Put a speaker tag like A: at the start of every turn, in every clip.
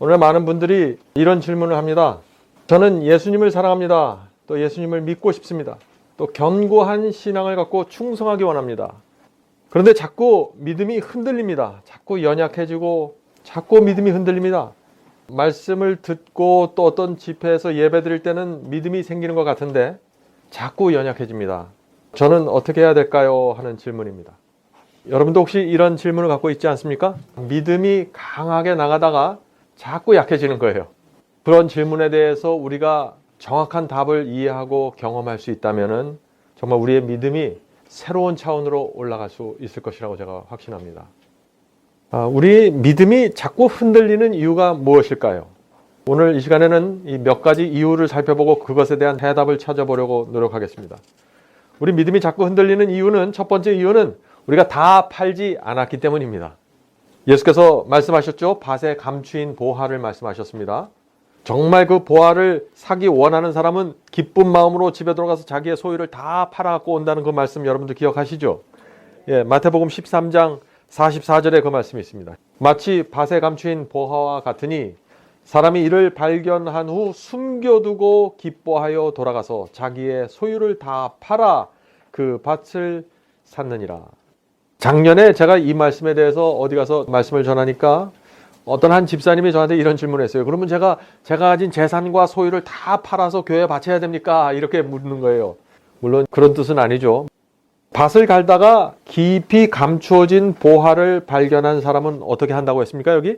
A: 오늘 많은 분들이 이런 질문을 합니다. 저는 예수님을 사랑합니다. 또 예수님을 믿고 싶습니다. 또 견고한 신앙을 갖고 충성하기 원합니다. 그런데 자꾸 믿음이 흔들립니다. 자꾸 연약해지고 자꾸 믿음이 흔들립니다. 말씀을 듣고 또 어떤 집회에서 예배 드릴 때는 믿음이 생기는 것 같은데 자꾸 연약해집니다. 저는 어떻게 해야 될까요? 하는 질문입니다. 여러분도 혹시 이런 질문을 갖고 있지 않습니까? 믿음이 강하게 나가다가 자꾸 약해지는 거예요. 그런 질문에 대해서 우리가 정확한 답을 이해하고 경험할 수 있다면 정말 우리의 믿음이 새로운 차원으로 올라갈 수 있을 것이라고 제가 확신합니다. 우리 믿음이 자꾸 흔들리는 이유가 무엇일까요? 오늘 이 시간에는 이 몇 가지 이유를 살펴보고 그것에 대한 해답을 찾아보려고 노력하겠습니다. 우리 믿음이 자꾸 흔들리는 이유는, 첫 번째 이유는 우리가 다 팔지 않았기 때문입니다. 예수께서 말씀하셨죠. 밭에 감추인 보화를 말씀하셨습니다. 정말 그 보화를 사기 원하는 사람은 기쁜 마음으로 집에 들어가서 자기의 소유를 다 팔아갖고 온다는 그 말씀 여러분들 기억하시죠? 마태복음 13장 44절에 그 말씀이 있습니다. 마치 밭에 감추인 보화와 같으니 사람이 이를 발견한 후 숨겨두고 기뻐하여 돌아가서 자기의 소유를 다 팔아 그 밭을 샀느니라. 작년에 제가 이 말씀에 대해서 어디 가서 말씀을 전하니까 어떤 한 집사님이 저한테 이런 질문을 했어요. 그러면 제가 가진 재산과 소유를 다 팔아서 교회에 바쳐야 됩니까? 이렇게 묻는 거예요. 물론 그런 뜻은 아니죠. 밭을 갈다가 깊이 감추어진 보화를 발견한 사람은 어떻게 한다고 했습니까? 여기?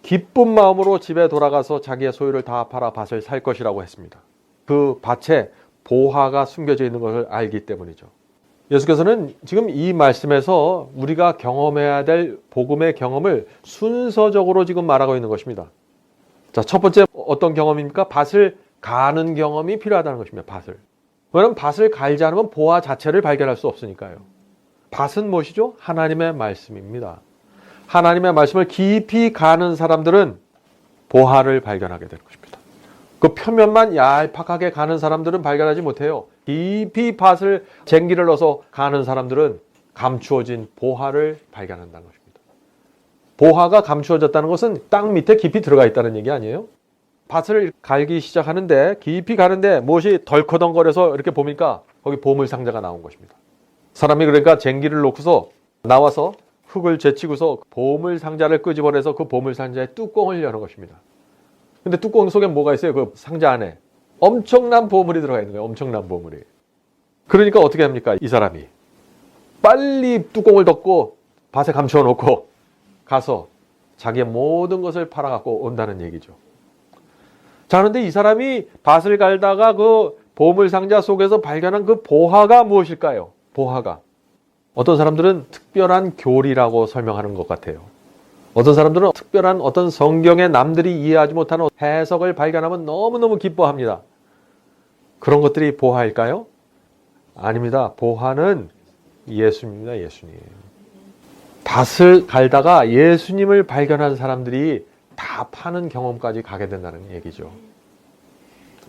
A: 기쁜 마음으로 집에 돌아가서 자기의 소유를 다 팔아 밭을 살 것이라고 했습니다. 그 밭에 보화가 숨겨져 있는 것을 알기 때문이죠. 예수께서는 지금 이 말씀에서 우리가 경험해야 될 복음의 경험을 순서적으로 지금 말하고 있는 것입니다. 자, 첫 번째 어떤 경험입니까? 밭을 가는 경험이 필요하다는 것입니다. 밭을. 왜냐하면 밭을 갈지 않으면 보화 자체를 발견할 수 없으니까요. 밭은 무엇이죠? 하나님의 말씀입니다. 하나님의 말씀을 깊이 가는 사람들은 보화를 발견하게 될 것입니다. 그 표면만 얄팍하게 가는 사람들은 발견하지 못해요. 깊이 밭을 쟁기를 넣어서 가는 사람들은 감추어진 보화를 발견한다는 것입니다. 보화가 감추어졌다는 것은 땅 밑에 깊이 들어가 있다는 얘기 아니에요? 밭을 갈기 시작하는데 깊이 가는데 무엇이 덜커덩거려서 이렇게 보니까 거기 보물상자가 나온 것입니다. 사람이 그러니까 쟁기를 놓고서 나와서 흙을 제치고서 보물상자를 끄집어내서 그 보물상자의 뚜껑을 여는 것입니다. 근데 뚜껑 속에 뭐가 있어요? 그 상자 안에 엄청난 보물이 들어가 있는 거예요. 엄청난 보물이. 그러니까 어떻게 합니까? 이 사람이 빨리 뚜껑을 덮고 밭에 감춰 놓고 가서 자기의 모든 것을 팔아갖고 온다는 얘기죠. 자, 그런데 이 사람이 밭을 갈다가 그 보물상자 속에서 발견한 그 보화가 무엇일까요? 보화가. 어떤 사람들은 특별한 교리라고 설명하는 것 같아요. 어떤 사람들은 특별한 어떤 성경의 남들이 이해하지 못하는 해석을 발견하면 너무너무 기뻐합니다. 그런 것들이 보화일까요? 아닙니다. 보화는 예수님입니다. 예수님. 밭을 갈다가 예수님을 발견한 사람들이 다 파는 경험까지 가게 된다는 얘기죠.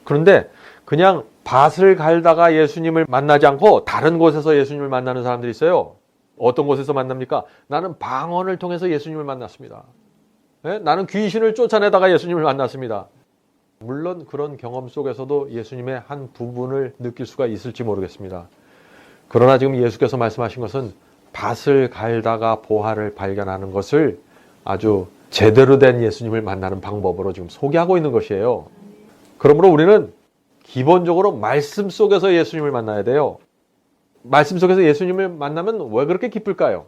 A: 그런데 그냥 밭을 갈다가 예수님을 만나지 않고 다른 곳에서 예수님을 만나는 사람들이 있어요. 어떤 곳에서 만납니까? 나는 방언을 통해서 예수님을 만났습니다. 나는 귀신을 쫓아내다가 예수님을 만났습니다. 물론 그런 경험 속에서도 예수님의 한 부분을 느낄 수가 있을지 모르겠습니다. 그러나 지금 예수께서 말씀하신 것은 밭을 갈다가 보화를 발견하는 것을 아주 제대로 된 예수님을 만나는 방법으로 지금 소개하고 있는 것이에요. 그러므로 우리는 기본적으로 말씀 속에서 예수님을 만나야 돼요. 말씀 속에서 예수님을 만나면 왜 그렇게 기쁠까요?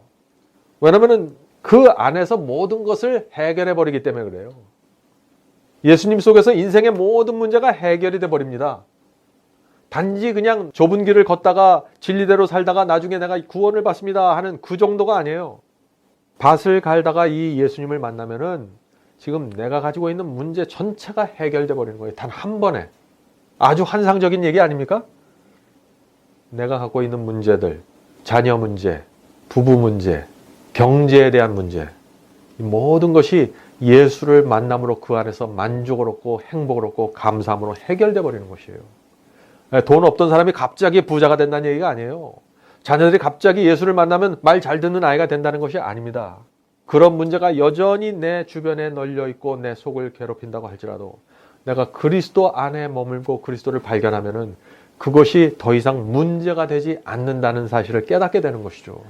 A: 왜냐하면 그 안에서 모든 것을 해결해 버리기 때문에 그래요. 예수님 속에서 인생의 모든 문제가 해결이 돼 버립니다. 단지 그냥 좁은 길을 걷다가 진리대로 살다가 나중에 내가 구원을 받습니다 하는 그 정도가 아니에요. 밭을 갈다가 이 예수님을 만나면은 지금 내가 가지고 있는 문제 전체가 해결돼 버리는 거예요. 단 한 번에. 아주 환상적인 얘기 아닙니까? 내가 갖고 있는 문제들, 자녀 문제, 부부 문제, 경제에 대한 문제, 이 모든 것이 예수를 만남으로 그 안에서 만족을 얻고 행복을 얻고 감사함으로 해결돼 버리는 것이에요. 돈 없던 사람이 갑자기 부자가 된다는 얘기가 아니에요. 자녀들이 갑자기 예수를 만나면 말 잘 듣는 아이가 된다는 것이 아닙니다. 그런 문제가 여전히 내 주변에 널려 있고 내 속을 괴롭힌다고 할지라도 내가 그리스도 안에 머물고 그리스도를 발견하면은 그것이 더 이상 문제가 되지 않는다는 사실을 깨닫게 되는 것이죠.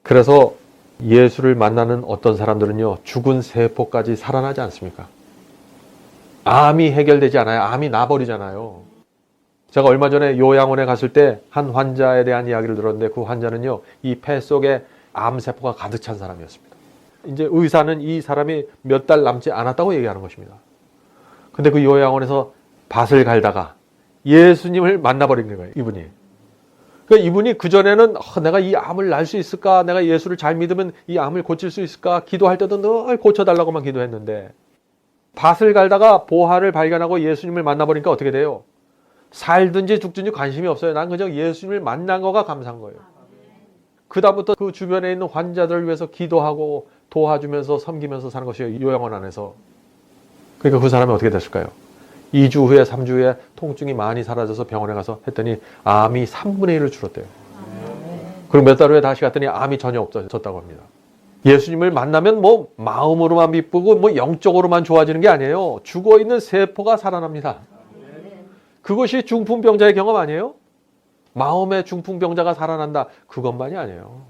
A: 그래서 예수를 만나는 어떤 사람들은요, 죽은 세포까지 살아나지 않습니까? 암이 해결되지 않아요. 암이 나버리잖아요. 제가 얼마 전에 요양원에 갔을 때 한 환자에 대한 이야기를 들었는데 그 환자는요, 이 폐 속에 암세포가 가득 찬 사람이었습니다. 이제 의사는 이 사람이 몇 달 남지 않았다고 얘기하는 것입니다. 근데 그 요양원에서 밭을 갈다가 예수님을 만나버린 거예요, 이분이. 그러니까 이분이 그전에는 내가 이 암을 날 수 있을까? 내가 예수를 잘 믿으면 이 암을 고칠 수 있을까? 기도할 때도 늘 고쳐달라고만 기도했는데 밭을 갈다가 보화를 발견하고 예수님을 만나버리니까 어떻게 돼요? 살든지 죽든지 관심이 없어요. 난 그저 예수님을 만난 거가 감사한 거예요. 그다음부터 그 주변에 있는 환자들을 위해서 기도하고 도와주면서 섬기면서 사는 것이에요. 요양원 안에서. 그러니까 그 사람이 어떻게 됐을까요? 2주 후에 3주 후에 통증이 많이 사라져서 병원에 가서 했더니 암이 3분의 1을 줄었대요. 그리고 몇 달 후에 다시 갔더니 암이 전혀 없어졌다고 합니다. 예수님을 만나면 뭐 마음으로만 기쁘고 뭐 영적으로만 좋아지는 게 아니에요. 죽어있는 세포가 살아납니다. 그것이 중풍병자의 경험 아니에요? 마음의 중풍병자가 살아난다. 그것만이 아니에요.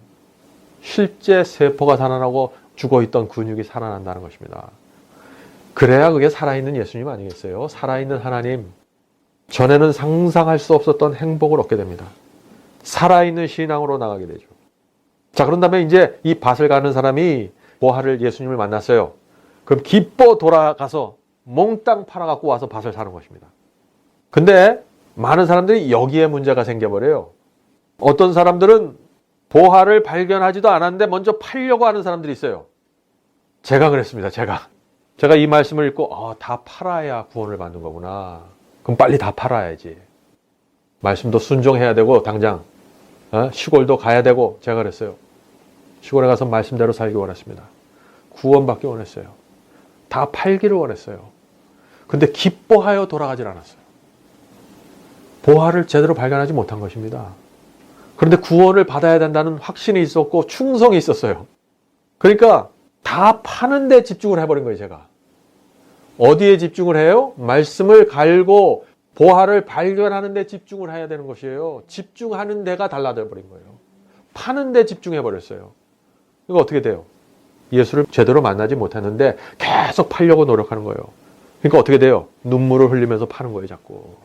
A: 실제 세포가 살아나고 죽어있던 근육이 살아난다는 것입니다. 그래야 그게 살아있는 예수님 아니겠어요? 살아있는 하나님. 전에는 상상할 수 없었던 행복을 얻게 됩니다. 살아있는 신앙으로 나가게 되죠. 자, 그런 다음에 이제 이 밭을 가는 사람이 보화를 예수님을 만났어요. 그럼 기뻐 돌아가서 몽땅 팔아갖고 와서 밭을 사는 것입니다. 근데 많은 사람들이 여기에 문제가 생겨버려요. 어떤 사람들은 보화를 발견하지도 않았는데 먼저 팔려고 하는 사람들이 있어요. 제가 그랬습니다. 제가 이 말씀을 읽고 다 팔아야 구원을 받는 거구나. 그럼 빨리 다 팔아야지. 말씀도 순종해야 되고 당장 시골도 가야 되고 제가 그랬어요. 시골에 가서 말씀대로 살기 원했습니다. 구원받기 원했어요. 다 팔기를 원했어요. 근데 기뻐하여 돌아가질 않았어요. 보화를 제대로 발견하지 못한 것입니다. 그런데 구원을 받아야 된다는 확신이 있었고 충성이 있었어요. 그러니까 다 파는 데 집중을 해버린 거예요, 제가. 어디에 집중을 해요? 말씀을 갈고 보화를 발견하는 데 집중을 해야 되는 것이에요. 집중하는 데가 달라져 버린 거예요. 파는 데 집중해 버렸어요. 이거 어떻게 돼요? 예수를 제대로 만나지 못했는데 계속 팔려고 노력하는 거예요. 그러니까 어떻게 돼요? 눈물을 흘리면서 파는 거예요, 자꾸.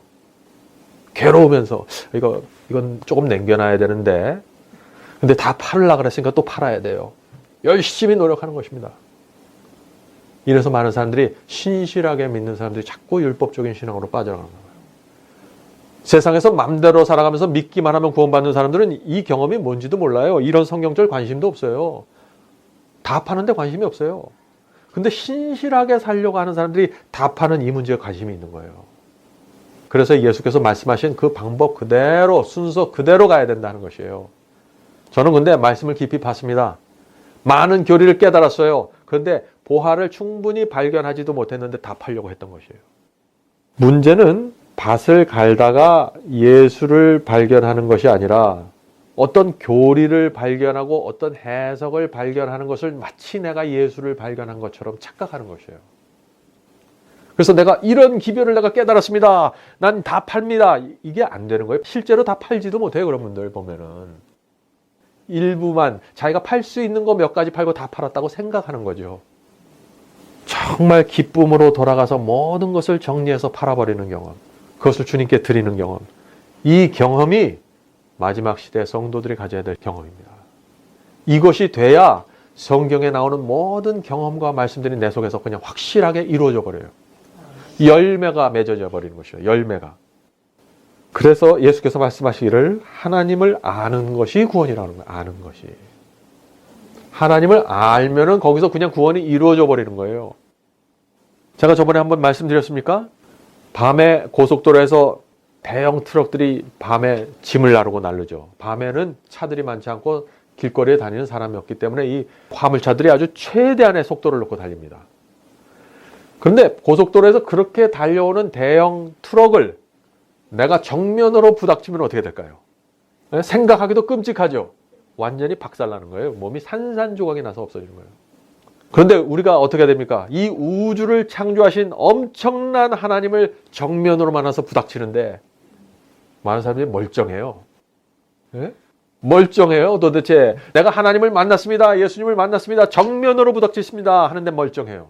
A: 괴로우면서 이건 조금 남겨놔야 되는데 근데 다 팔으려고 그랬으니까 또 팔아야 돼요. 열심히 노력하는 것입니다. 이래서 많은 사람들이 신실하게 믿는 사람들이 자꾸 율법적인 신앙으로 빠져나가는 거예요. 세상에서 맘대로 살아가면서 믿기만 하면 구원받는 사람들은 이 경험이 뭔지도 몰라요. 이런 성경절 관심도 없어요. 다 파는데 관심이 없어요. 근데 신실하게 살려고 하는 사람들이 다 파는 이 문제에 관심이 있는 거예요. 그래서 예수께서 말씀하신 그 방법 그대로 순서 그대로 가야 된다는 것이에요. 저는 근데 말씀을 깊이 봤습니다. 많은 교리를 깨달았어요. 그런데 보화를 충분히 발견하지도 못했는데 다 팔려고 했던 것이에요. 문제는 밭을 갈다가 예수를 발견하는 것이 아니라 어떤 교리를 발견하고 어떤 해석을 발견하는 것을 마치 내가 예수를 발견한 것처럼 착각하는 것이에요. 그래서 내가 이런 기별을 내가 깨달았습니다. 난 다 팝니다. 이게 안 되는 거예요. 실제로 다 팔지도 못해요. 그런 분들 보면은. 일부만 자기가 팔 수 있는 거 몇 가지 팔고 다 팔았다고 생각하는 거죠. 정말 기쁨으로 돌아가서 모든 것을 정리해서 팔아버리는 경험. 그것을 주님께 드리는 경험. 이 경험이 마지막 시대 성도들이 가져야 될 경험입니다. 이것이 돼야 성경에 나오는 모든 경험과 말씀들이 내 속에서 그냥 확실하게 이루어져 버려요. 열매가 맺어져 버리는 것이에요. 열매가. 그래서 예수께서 말씀하시기를 하나님을 아는 것이 구원이라는 거예요. 아는 것이. 하나님을 알면은 거기서 그냥 구원이 이루어져 버리는 거예요. 제가 저번에 한번 말씀드렸습니까? 밤에 고속도로에서 대형 트럭들이 밤에 짐을 나르고 날르죠. 밤에는 차들이 많지 않고 길거리에 다니는 사람이 없기 때문에 이 화물차들이 아주 최대한의 속도를 놓고 달립니다. 그런데 고속도로에서 그렇게 달려오는 대형 트럭을 내가 정면으로 부닥치면 어떻게 될까요? 생각하기도 끔찍하죠. 완전히 박살나는 거예요. 몸이 산산조각이 나서 없어지는 거예요. 그런데 우리가 어떻게 됩니까? 이 우주를 창조하신 엄청난 하나님을 정면으로 만나서 부닥치는데 많은 사람들이 멀쩡해요. 예? 멀쩡해요. 도대체 내가 하나님을 만났습니다. 예수님을 만났습니다. 정면으로 부닥치십니다. 하는데 멀쩡해요.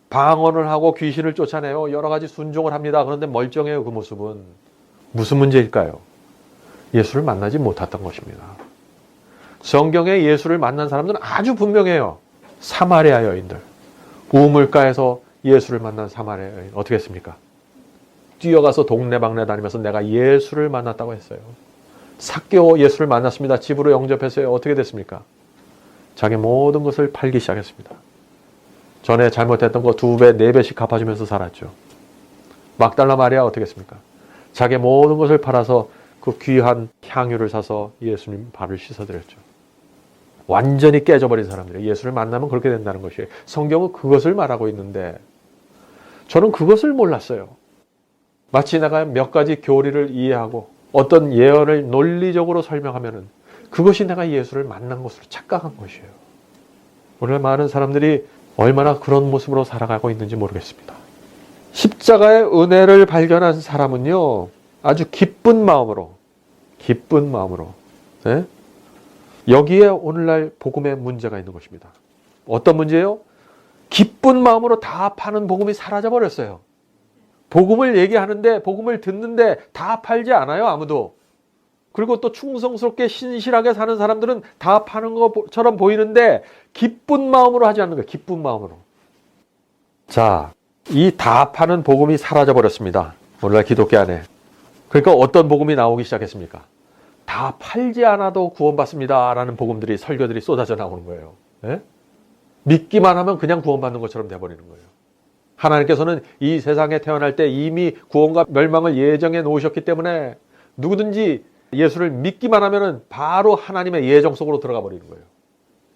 A: 방언을 하고 귀신을 쫓아내요. 여러 가지 순종을 합니다. 그런데 멀쩡해요. 그 모습은. 무슨 문제일까요? 예수를 만나지 못했던 것입니다. 성경에 예수를 만난 사람들은 아주 분명해요. 사마리아 여인들. 우물가에서 예수를 만난 사마리아 여인. 어떻게 했습니까? 뛰어가서 동네방네 다니면서 내가 예수를 만났다고 했어요. 삭개오 예수를 만났습니다. 집으로 영접했어요. 어떻게 됐습니까? 자기 모든 것을 팔기 시작했습니다. 전에 잘못했던 거 2배, 4배씩 갚아주면서 살았죠. 막달라 마리아 어떻게 했습니까? 자기 모든 것을 팔아서 그 귀한 향유를 사서 예수님 발을 씻어드렸죠. 완전히 깨져버린 사람들이 예수를 만나면 그렇게 된다는 것이에요. 성경은 그것을 말하고 있는데 저는 그것을 몰랐어요. 마치 내가 몇 가지 교리를 이해하고 어떤 예언을 논리적으로 설명하면은 그것이 내가 예수를 만난 것으로 착각한 것이에요. 오늘 많은 사람들이 얼마나 그런 모습으로 살아가고 있는지 모르겠습니다. 십자가의 은혜를 발견한 사람은요, 아주 기쁜 마음으로, 네? 여기에 오늘날 복음의 문제가 있는 것입니다. 어떤 문제예요? 기쁜 마음으로 다 파는 복음이 사라져 버렸어요. 복음을 얘기하는데, 복음을 듣는데 다 팔지 않아요, 아무도. 그리고 또 충성스럽게 신실하게 사는 사람들은 다 파는 것처럼 보이는데 기쁜 마음으로 하지 않는 거예요. 기쁜 마음으로. 자, 이 다 파는 복음이 사라져 버렸습니다. 오늘날 기독교 안에. 그러니까 어떤 복음이 나오기 시작했습니까? 다 팔지 않아도 구원받습니다 라는 복음들이, 설교들이 쏟아져 나오는 거예요. 예? 믿기만 하면 그냥 구원받는 것처럼 돼버리는 거예요. 하나님께서는 이 세상에 태어날 때 이미 구원과 멸망을 예정해 놓으셨기 때문에 누구든지 예수를 믿기만 하면 바로 하나님의 예정 속으로 들어가 버리는 거예요.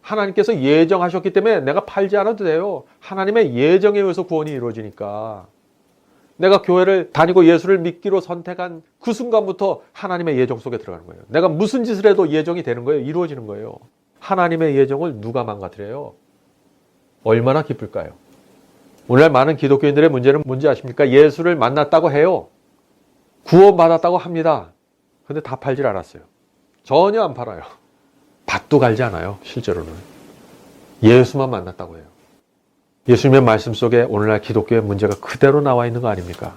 A: 하나님께서 예정하셨기 때문에 내가 팔지 않아도 돼요. 하나님의 예정에 의해서 구원이 이루어지니까. 내가 교회를 다니고 예수를 믿기로 선택한 그 순간부터 하나님의 예정 속에 들어가는 거예요. 내가 무슨 짓을 해도 예정이 되는 거예요. 이루어지는 거예요. 하나님의 예정을 누가 망가뜨려요? 얼마나 기쁠까요? 오늘 많은 기독교인들의 문제는 뭔지 아십니까? 예수를 만났다고 해요. 구원받았다고 합니다. 근데 다 팔질 않았어요. 전혀 안 팔아요. 밭도 갈지 않아요. 실제로는. 예수만 만났다고 해요. 예수님의 말씀 속에 오늘날 기독교의 문제가 그대로 나와 있는 거 아닙니까?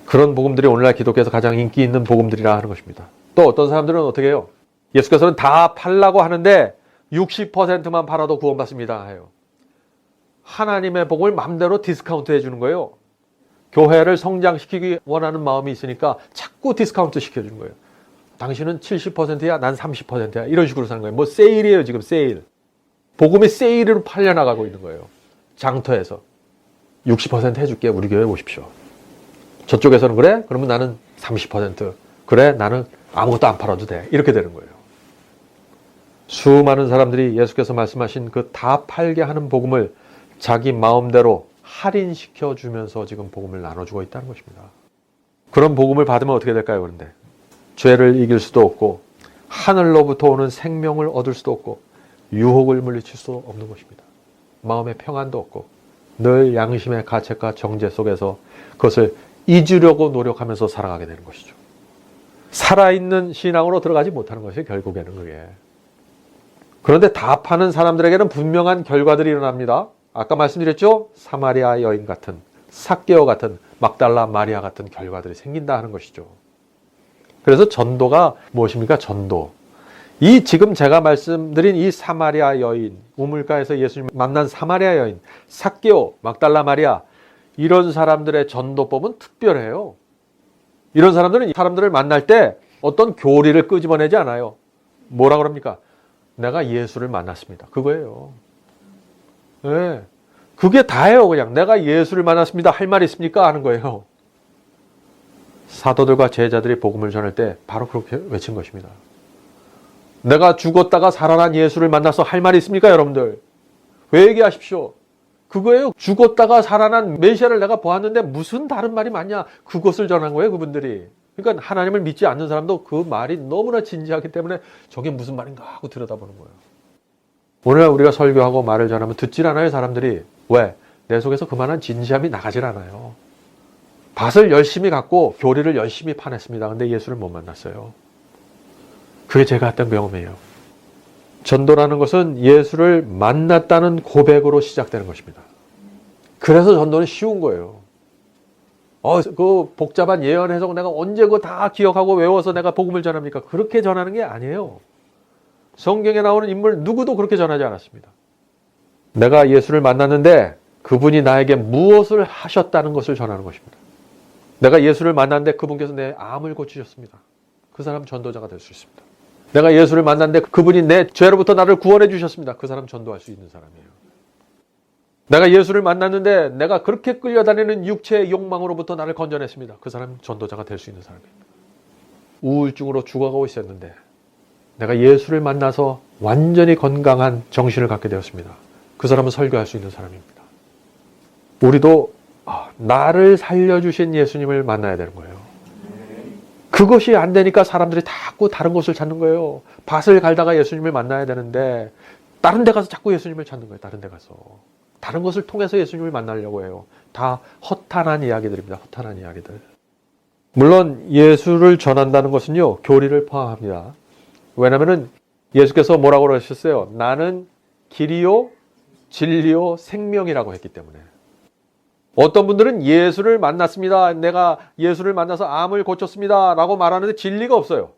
A: 그런 복음들이 오늘날 기독교에서 가장 인기 있는 복음들이라 하는 것입니다. 또 어떤 사람들은 어떻게 해요? 예수께서는 다 팔라고 하는데 60%만 팔아도 구원받습니다 해요. 하나님의 복음을 마음대로 디스카운트 해주는 거예요. 교회를 성장시키기 원하는 마음이 있으니까 자꾸 디스카운트 시켜주는 거예요. 당신은 70%야, 난 30%야. 이런 식으로 사는 거예요. 뭐 세일이에요, 지금 세일. 복음이 세일으로 팔려나가고 있는 거예요. 장터에서. 60% 해줄게, 우리 교회 오십시오. 저쪽에서는 그래? 그러면 나는 30%. 그래? 나는 아무것도 안 팔아도 돼. 이렇게 되는 거예요. 수많은 사람들이 예수께서 말씀하신 그 다 팔게 하는 복음을 자기 마음대로 할인시켜 주면서 지금 복음을 나눠주고 있다는 것입니다. 그런 복음을 받으면 어떻게 될까요? 그런데 죄를 이길 수도 없고 하늘로부터 오는 생명을 얻을 수도 없고 유혹을 물리칠 수 없는 것입니다. 마음의 평안도 없고 늘 양심의 가책과 정죄 속에서 그것을 잊으려고 노력하면서 살아가게 되는 것이죠. 살아있는 신앙으로 들어가지 못하는 것이 결국에는 그게. 그런데 다 파는 사람들에게는 분명한 결과들이 일어납니다. 아까 말씀드렸죠? 사마리아 여인 같은, 삭개오 같은, 막달라 마리아 같은 결과들이 생긴다 하는 것이죠. 그래서 전도가 무엇입니까? 전도. 이 지금 제가 말씀드린 이 사마리아 여인, 우물가에서 예수님 만난 사마리아 여인, 삭개오, 막달라 마리아, 이런 사람들의 전도법은 특별해요. 이런 사람들은 사람들을 만날 때 어떤 교리를 끄집어내지 않아요. 뭐라 그럽니까? 내가 예수를 만났습니다. 그거예요. 네. 그게 다예요. 그냥 내가 예수를 만났습니다. 할 말 있습니까? 하는 거예요. 사도들과 제자들이 복음을 전할 때 바로 그렇게 외친 것입니다. 내가 죽었다가 살아난 예수를 만나서 할 말이 있습니까? 여러분들. 회개하십시오. 그거예요. 죽었다가 살아난 메시아를 내가 보았는데 무슨 다른 말이 많냐? 그것을 전한 거예요. 그분들이. 그러니까 하나님을 믿지 않는 사람도 그 말이 너무나 진지하기 때문에 저게 무슨 말인가 하고 들여다보는 거예요. 오늘 우리가 설교하고 말을 전하면 듣질 않아요, 사람들이. 왜? 내 속에서 그만한 진지함이 나가질 않아요. 밭을 열심히 갖고 교리를 열심히 파냈습니다. 근데 예수를 못 만났어요. 그게 제가 했던 경험이에요. 전도라는 것은 예수를 만났다는 고백으로 시작되는 것입니다. 그래서 전도는 쉬운 거예요. 그 복잡한 예언 해석 내가 언제 그거 다 기억하고 외워서 내가 복음을 전합니까? 그렇게 전하는 게 아니에요. 성경에 나오는 인물 누구도 그렇게 전하지 않았습니다. 내가 예수를 만났는데 그분이 나에게 무엇을 하셨다는 것을 전하는 것입니다. 내가 예수를 만났는데 그분께서 내 암을 고치셨습니다. 그 사람 전도자가 될 수 있습니다. 내가 예수를 만났는데 그분이 내 죄로부터 나를 구원해 주셨습니다. 그 사람 전도할 수 있는 사람이에요. 내가 예수를 만났는데 내가 그렇게 끌려다니는 육체의 욕망으로부터 나를 건져냈습니다. 그 사람 전도자가 될 수 있는 사람입니다. 우울증으로 죽어가고 있었는데 내가 예수를 만나서 완전히 건강한 정신을 갖게 되었습니다. 그 사람은 설교할 수 있는 사람입니다. 우리도 나를 살려주신 예수님을 만나야 되는 거예요. 그것이 안 되니까 사람들이 자꾸 다른 곳을 찾는 거예요. 밭을 갈다가 예수님을 만나야 되는데 다른 데 가서 자꾸 예수님을 찾는 거예요. 다른 데 가서. 다른 것을 통해서 예수님을 만나려고 해요. 다 허탄한 이야기들입니다. 허탄한 이야기들. 물론 예수를 전한다는 것은요, 교리를 포함합니다. 왜냐하면 예수께서 뭐라고 그러셨어요? 나는 길이요, 진리요, 생명이라고 했기 때문에. 어떤 분들은 예수를 만났습니다. 내가 예수를 만나서 암을 고쳤습니다. 라고 말하는데 진리가 없어요.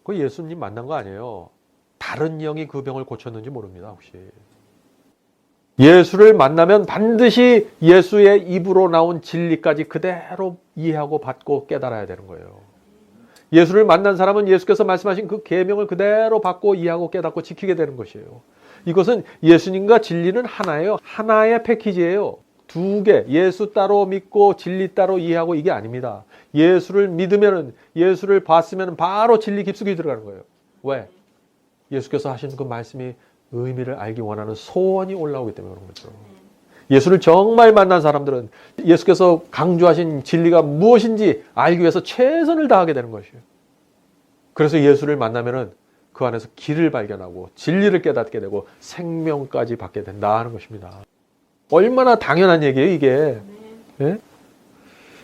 A: 그거 예수님 만난 거 아니에요. 다른 영이 그 병을 고쳤는지 모릅니다. 혹시. 예수를 만나면 반드시 예수의 입으로 나온 진리까지 그대로 이해하고 받고 깨달아야 되는 거예요. 예수를 만난 사람은 예수께서 말씀하신 그 계명을 그대로 받고 이해하고 깨닫고 지키게 되는 것이에요. 이것은 예수님과 진리는 하나예요. 하나의 패키지예요. 두 개, 예수 따로 믿고 진리 따로 이해하고 이게 아닙니다. 예수를 믿으면, 예수를 봤으면 바로 진리 깊숙이 들어가는 거예요. 왜? 예수께서 하신 그 말씀이 의미를 알기 원하는 소원이 올라오기 때문에 그런 거죠. 예수를 정말 만난 사람들은 예수께서 강조하신 진리가 무엇인지 알기 위해서 최선을 다하게 되는 것이에요. 그래서 예수를 만나면은 그 안에서 길을 발견하고 진리를 깨닫게 되고 생명까지 받게 된다 하는 것입니다. 얼마나 당연한 얘기예요, 이게. 예?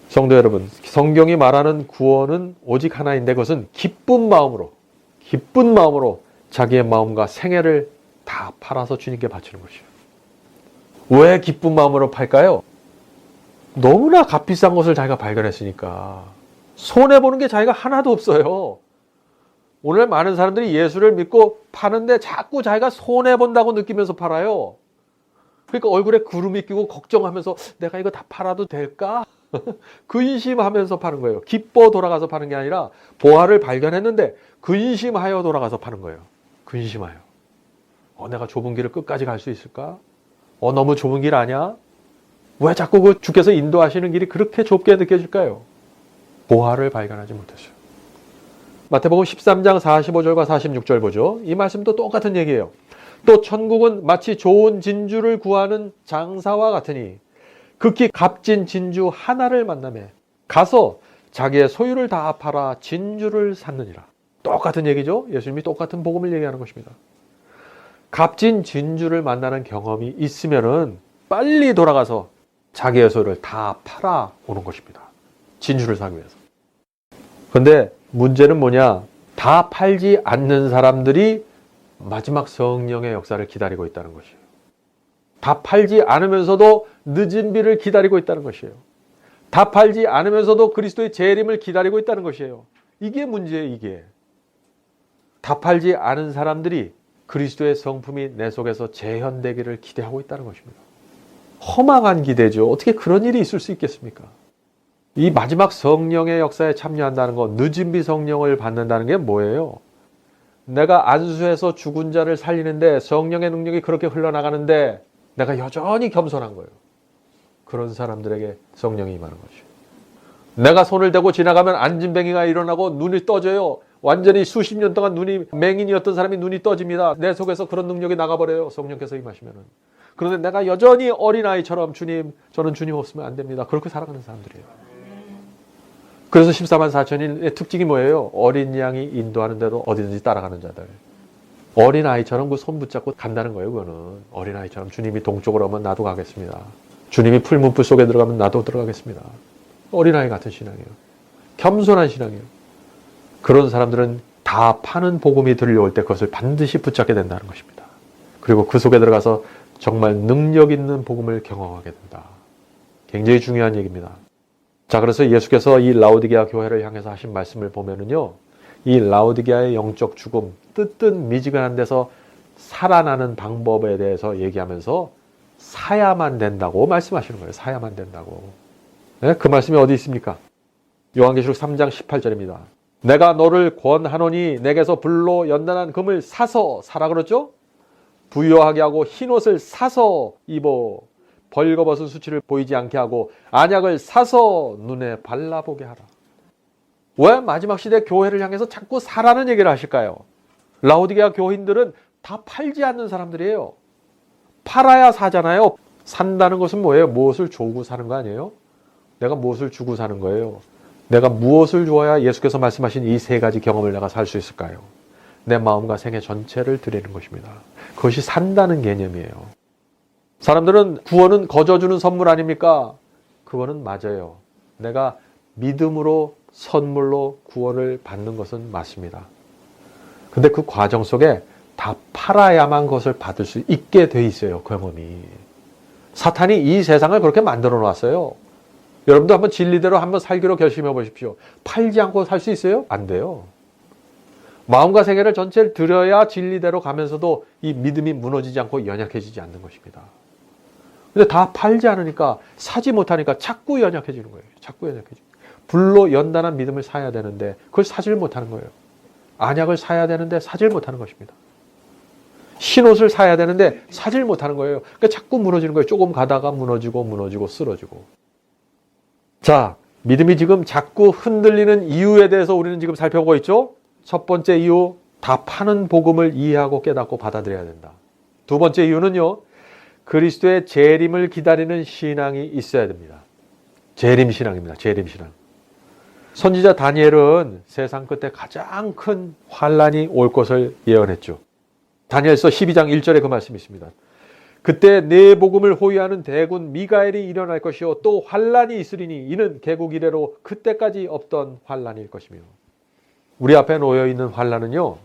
A: 성도 여러분, 성경이 말하는 구원은 오직 하나인데 그것은 기쁜 마음으로 자기의 마음과 생애를 다 팔아서 주님께 바치는 것이에요. 왜 기쁜 마음으로 팔까요? 너무나 값비싼 것을 자기가 발견했으니까. 손해보는 게 자기가 하나도 없어요. 오늘 많은 사람들이 예수를 믿고 파는데 자꾸 자기가 손해본다고 느끼면서 팔아요. 그러니까 얼굴에 구름이 끼고 걱정하면서 내가 이거 다 팔아도 될까? 근심하면서 파는 거예요. 기뻐 돌아가서 파는 게 아니라 보화를 발견했는데 근심하여 돌아가서 파는 거예요. 근심하여. 내가 좁은 길을 끝까지 갈 수 있을까? 너무 좁은 길 아니야? 왜 자꾸 그 주께서 인도하시는 길이 그렇게 좁게 느껴질까요? 보화를 발견하지 못했어요. 마태복음 13장 45절과 46절 보죠. 이 말씀도 똑같은 얘기예요. 또 천국은 마치 좋은 진주를 구하는 장사와 같으니 극히 값진 진주 하나를 만나매 가서 자기의 소유를 다 팔아 진주를 샀느니라. 똑같은 얘기죠. 예수님이 똑같은 복음을 얘기하는 것입니다. 값진 진주를 만나는 경험이 있으면은 빨리 돌아가서 자기의 소유를 다 팔아 오는 것입니다. 진주를 사기 위해서. 그런데 문제는 뭐냐? 다 팔지 않는 사람들이 마지막 성령의 역사를 기다리고 있다는 것이에요. 다 팔지 않으면서도 늦은 비를 기다리고 있다는 것이에요. 다 팔지 않으면서도 그리스도의 재림을 기다리고 있다는 것이에요. 이게 문제예요, 이게. 다 팔지 않은 사람들이 그리스도의 성품이 내 속에서 재현되기를 기대하고 있다는 것입니다. 허망한 기대죠. 어떻게 그런 일이 있을 수 있겠습니까? 이 마지막 성령의 역사에 참여한다는 것, 늦은 비 성령을 받는다는 게 뭐예요? 내가 안수해서 죽은 자를 살리는데 성령의 능력이 그렇게 흘러나가는데 내가 여전히 겸손한 거예요. 그런 사람들에게 성령이 임하는 거죠. 내가 손을 대고 지나가면 안진뱅이가 일어나고 눈이 떠져요. 완전히 수십 년 동안 눈이 맹인이었던 사람이 눈이 떠집니다. 내 속에서 그런 능력이 나가버려요. 성령께서 임하시면은. 그런데 내가 여전히 어린아이처럼 주님, 저는 주님 없으면 안 됩니다. 그렇게 살아가는 사람들이에요. 그래서 14만 4천인의 특징이 뭐예요? 어린 양이 인도하는 대로 어디든지 따라가는 자들. 어린아이처럼 그 손 붙잡고 간다는 거예요. 그거는 어린아이처럼 주님이 동쪽으로 오면 나도 가겠습니다. 주님이 풀문불 속에 들어가면 나도 들어가겠습니다. 어린아이 같은 신앙이에요. 겸손한 신앙이에요. 그런 사람들은 다 파는 복음이 들려올 때 그것을 반드시 붙잡게 된다는 것입니다. 그리고 그 속에 들어가서 정말 능력 있는 복음을 경험하게 된다. 굉장히 중요한 얘기입니다. 자, 그래서 예수께서 이 라오디게아 교회를 향해서 하신 말씀을 보면은요, 이 라오디게아의 영적 죽음, 뜨뜻미지근한 데서 살아나는 방법에 대해서 얘기하면서 사야만 된다고 말씀하시는 거예요. 사야만 된다고. 네? 그 말씀이 어디 있습니까? 요한계시록 3장 18절입니다. 내가 너를 권하노니 내게서 불로 연단한 금을 사서 사라 그랬죠? 부요하게 하고 흰옷을 사서 입어 벌거벗은 수치를 보이지 않게 하고 안약을 사서 눈에 발라보게 하라. 왜 마지막 시대 교회를 향해서 자꾸 사라는 얘기를 하실까요? 라오디게아 교인들은 다 팔지 않는 사람들이에요. 팔아야 사잖아요. 산다는 것은 뭐예요? 무엇을 주고 사는 거 아니에요? 내가 무엇을 주고 사는 거예요? 내가 무엇을 주어야 예수께서 말씀하신 이 세 가지 경험을 내가 살 수 있을까요? 내 마음과 생애 전체를 드리는 것입니다. 그것이 산다는 개념이에요. 사람들은 구원은 거저주는 선물 아닙니까? 그거는 맞아요. 내가 믿음으로 선물로 구원을 받는 것은 맞습니다. 근데 그 과정 속에 다 팔아야만 그것을 받을 수 있게 돼 있어요. 경험이. 사탄이 이 세상을 그렇게 만들어 놨어요. 여러분도 한번 진리대로 한번 살기로 결심해 보십시오. 팔지 않고 살 수 있어요? 안 돼요. 마음과 세계를 전체를 들여야 진리대로 가면서도 이 믿음이 무너지지 않고 연약해지지 않는 것입니다. 근데 다 팔지 않으니까, 사지 못하니까 자꾸 연약해지는 거예요. 자꾸 연약해지고. 불로 연단한 믿음을 사야 되는데 그걸 사질 못하는 거예요. 안약을 사야 되는데 사질 못하는 것입니다. 흰옷을 사야 되는데 사질 못하는 거예요. 그러니까 자꾸 무너지는 거예요. 조금 가다가 무너지고 쓰러지고. 자, 믿음이 지금 자꾸 흔들리는 이유에 대해서 우리는 지금 살펴보고 있죠. 첫 번째 이유, 다 파는 복음을 이해하고 깨닫고 받아들여야 된다. 두 번째 이유는요, 그리스도의 재림을 기다리는 신앙이 있어야 됩니다. 재림신앙입니다. 재림신앙. 선지자 다니엘은 세상 끝에 가장 큰 환란이 올 것을 예언했죠. 다니엘서 12장 1절에 그 말씀이 있습니다. 그때 내 복음을 호위하는 대군 미가엘이 일어날 것이요 또 환란이 있으리니 이는 개국 이래로 그때까지 없던 환란일 것이며. 우리 앞에 놓여 있는 환란은요,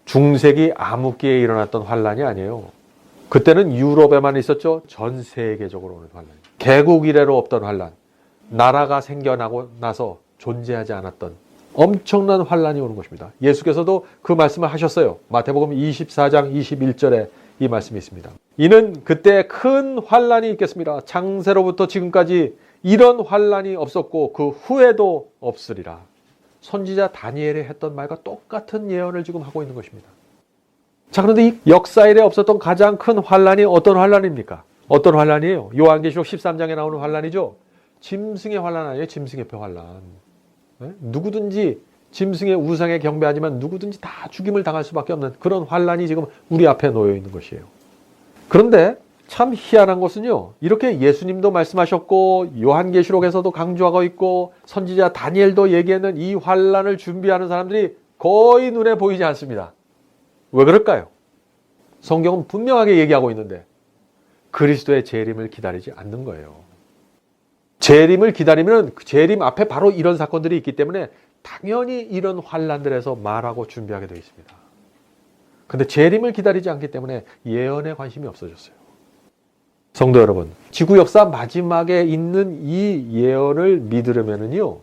A: 중세기 암흑기에 일어났던 환란이 아니에요. 그때는 유럽에만 있었죠. 전 세계적으로 오는 환란. 개국 이래로 없던 환란. 나라가 생겨나고 나서 존재하지 않았던 엄청난 환란이 오는 것입니다. 예수께서도 그 말씀을 하셨어요. 마태복음 24장 21절에 이 말씀이 있습니다. 이는 그때 큰 환란이 있겠습니다. 창세로부터 지금까지 이런 환란이 없었고 그 후에도 없으리라. 선지자 다니엘이 했던 말과 똑같은 예언을 지금 하고 있는 것입니다. 자, 그런데 이 역사 이래 없었던 가장 큰 환란이 어떤 환란입니까? 어떤 환란이에요? 요한계시록 13장에 나오는 환란이죠. 짐승의 환란 아니에요? 짐승의 표 환란. 네? 누구든지 짐승의 우상에 경배하지만 누구든지 다 죽임을 당할 수밖에 없는 그런 환란이 지금 우리 앞에 놓여 있는 것이에요. 그런데 참 희한한 것은요, 이렇게 예수님도 말씀하셨고 요한계시록에서도 강조하고 있고 선지자 다니엘도 얘기하는 이 환란을 준비하는 사람들이 거의 눈에 보이지 않습니다. 왜 그럴까요? 성경은 분명하게 얘기하고 있는데 그리스도의 재림을 기다리지 않는 거예요. 재림을 기다리면 재림 앞에 바로 이런 사건들이 있기 때문에 당연히 이런 환란들에서 말하고 준비하게 되어 있습니다. 근데 재림을 기다리지 않기 때문에 예언에 관심이 없어졌어요. 성도 여러분, 지구 역사 마지막에 있는 이 예언을 믿으려면요,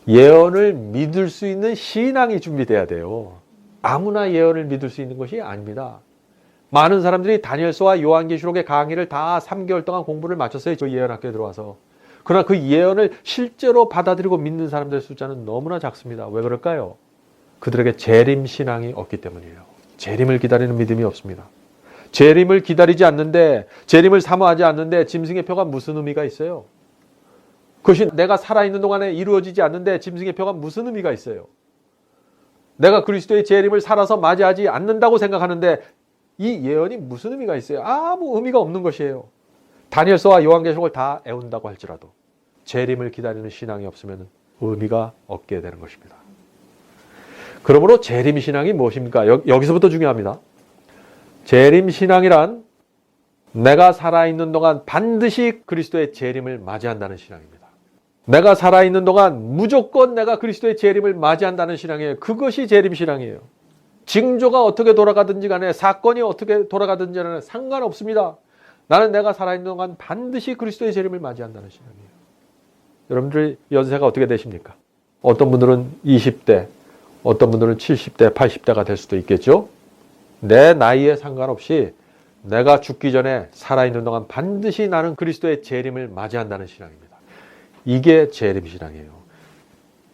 A: 예언을 믿을 수 있는 신앙이 준비돼야 돼요. 아무나 예언을 믿을 수 있는 것이 아닙니다. 많은 사람들이 다니엘서와 요한계시록의 강의를 다 3개월 동안 공부를 마쳤어요. 저 예언학교에 들어와서. 그러나 그 예언을 실제로 받아들이고 믿는 사람들의 숫자는 너무나 작습니다. 왜 그럴까요? 그들에게 재림신앙이 없기 때문이에요. 재림을 기다리는 믿음이 없습니다. 재림을 기다리지 않는데, 재림을 사모하지 않는데 짐승의 표가 무슨 의미가 있어요? 그것이 내가 살아있는 동안에 이루어지지 않는데 짐승의 표가 무슨 의미가 있어요? 내가 그리스도의 재림을 살아서 맞이하지 않는다고 생각하는데 이 예언이 무슨 의미가 있어요? 아무 의미가 없는 것이에요. 다니엘서와 요한계시록을 다 애운다고 할지라도 재림을 기다리는 신앙이 없으면 의미가 얻게 되는 것입니다. 그러므로 재림신앙이 무엇입니까? 여기서부터 중요합니다. 재림신앙이란 내가 살아있는 동안 반드시 그리스도의 재림을 맞이한다는 신앙입니다. 내가 살아있는 동안 무조건 내가 그리스도의 재림을 맞이한다는 신앙이에요. 그것이 재림신앙이에요. 징조가 어떻게 돌아가든지 간에, 사건이 어떻게 돌아가든지 간에 상관없습니다. 나는 내가 살아있는 동안 반드시 그리스도의 재림을 맞이한다는 신앙이에요. 여러분들 연세가 어떻게 되십니까? 어떤 분들은 20대, 어떤 분들은 70대, 80대가 될 수도 있겠죠. 내 나이에 상관없이 내가 죽기 전에 살아있는 동안 반드시 나는 그리스도의 재림을 맞이한다는 신앙입니다. 이게 재림신앙이에요.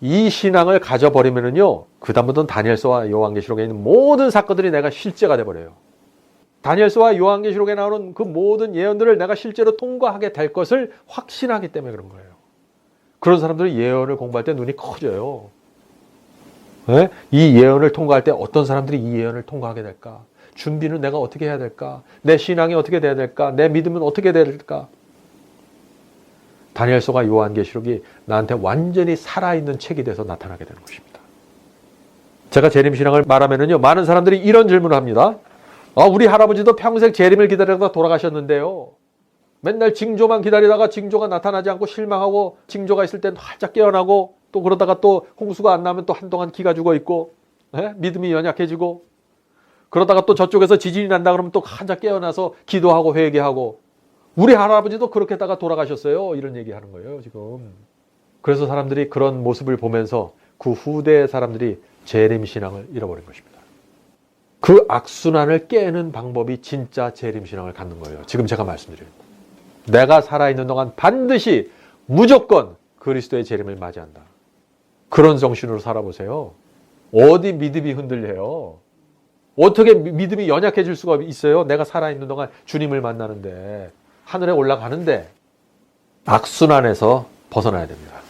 A: 이 신앙을 가져버리면은요, 그다음부터는 다니엘서와 요한계시록에 있는 모든 사건들이 내가 실제가 돼버려요. 다니엘서와 요한계시록에 나오는 그 모든 예언들을 내가 실제로 통과하게 될 것을 확신하기 때문에 그런 거예요. 그런 사람들은 예언을 공부할 때 눈이 커져요. 네? 이 예언을 통과할 때 어떤 사람들이 이 예언을 통과하게 될까? 준비는 내가 어떻게 해야 될까? 내 신앙이 어떻게 돼야 될까? 내 믿음은 어떻게 돼야 될까? 다니엘서가 요한계시록이 나한테 완전히 살아있는 책이 돼서 나타나게 되는 것입니다. 제가 재림신앙을 말하면요, 많은 사람들이 이런 질문을 합니다. 우리 할아버지도 평생 재림을 기다리다가 돌아가셨는데요. 맨날 징조만 기다리다가 징조가 나타나지 않고 실망하고, 징조가 있을 땐 활짝 깨어나고, 또 그러다가 또 홍수가 안 나면 또 한동안 기가 죽어 있고, 믿음이 연약해지고, 그러다가 또 저쪽에서 지진이 난다 그러면 또 한자 깨어나서 기도하고 회개하고, 우리 할아버지도 그렇게 다가 돌아가셨어요. 이런 얘기하는 거예요, 지금. 그래서 사람들이 그런 모습을 보면서 그 후대의 사람들이 재림신앙을 잃어버린 것입니다. 그 악순환을 깨는 방법이 진짜 재림신앙을 갖는 거예요. 지금 제가 말씀드린. 내가 살아있는 동안 반드시 무조건 그리스도의 재림을 맞이한다. 그런 정신으로 살아보세요. 어디 믿음이 흔들려요? 어떻게 믿음이 연약해질 수가 있어요? 내가 살아있는 동안 주님을 만나는데, 하늘에 올라가는데. 악순환에서 벗어나야 됩니다.